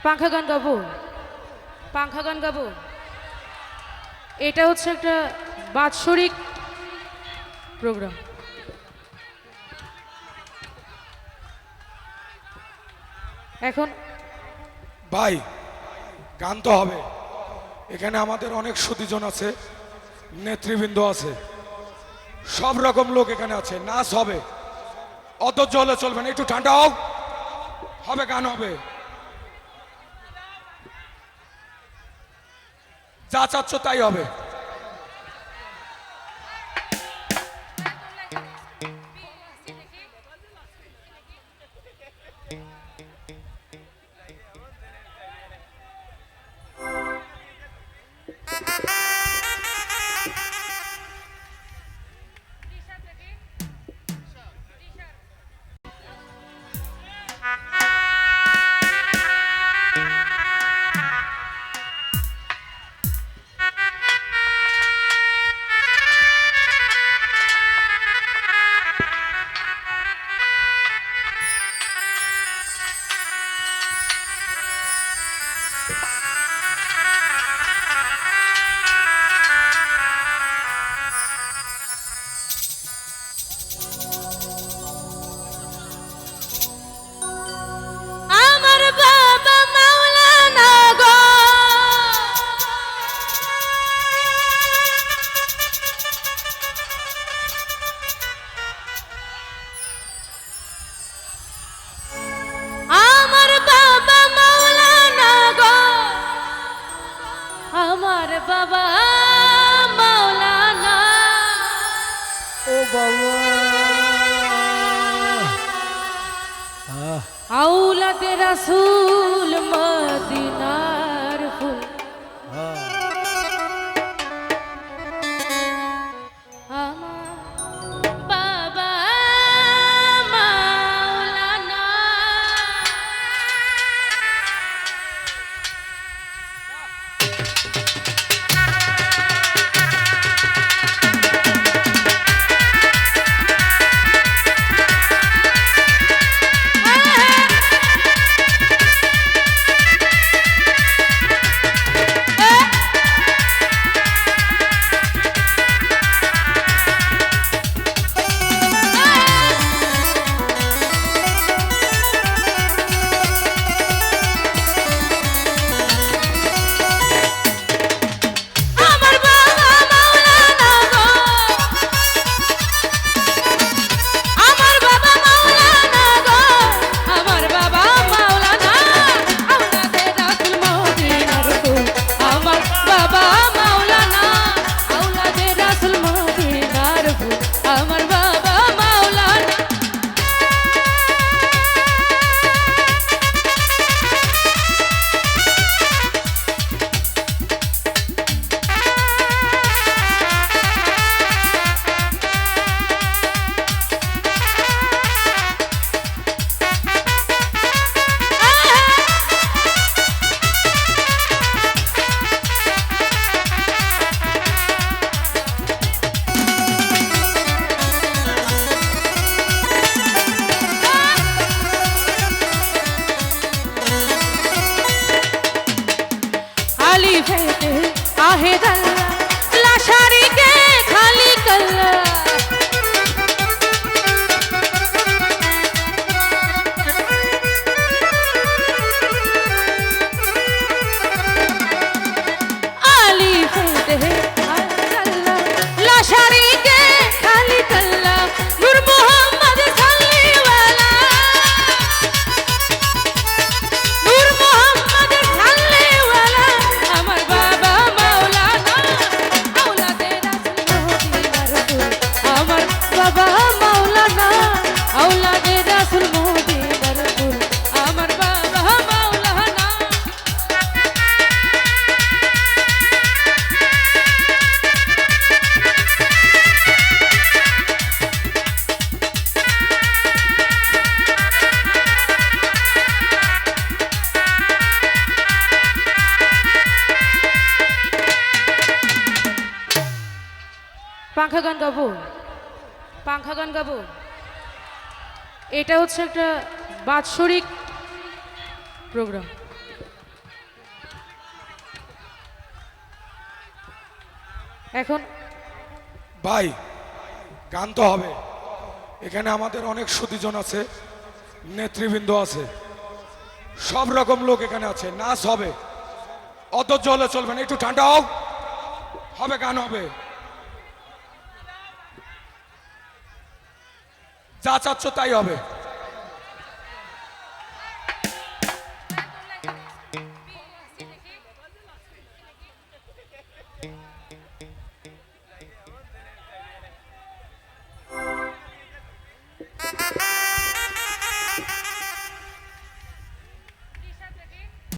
পাংখা গান গাবো, পাংখা গান গাবো। এটা হচ্ছে একটা বাৎসরিক প্রোগ্রাম। এখন ভাই গান তো হবে, এখানে আমাদের অনেক সুদীজন আছে, নেতৃবৃন্দ আছে, সব রকম লোক এখানে আছে, নাচ হবে, অধৈর্য হলে চলবে না, একটু ঠান্ডা হোক, হবে গান হবে, যা চাচ্ছ তাই হবে। বাবা মাওলানা, ও বাবা আওলাদে রাসূল মদিনার ফুল, আমার বাবা মাওলানা। आहे दल्ला लाशारी के खाली कल्ला, आली फेंटे दल्ला लाशारी के खाली कल्ला, नूर मोहम्मद सल्ली वाला, नूर मोहम्मद सल्ली वाला, अमर बाबा मौलाना, औलादे रासुल मदीनार फूल, अमर बाबा मौलाना। পাংখা গান গাবো, পাংখা গান গাবো। এটা হচ্ছে একটা বাৎসরিক প্রোগ্রাম। এখন ভাই গান তো হবে, এখানে আমাদের অনেক সুদীজন আছে, নেতৃবৃন্দ আছে, সব রকম লোক এখানে আছে, নাচ হবে, অধৈর্য হলে চলবে না, একটু ঠান্ডা হোক, হবে গান হবে, যা চাচ্ছ তাই হবে।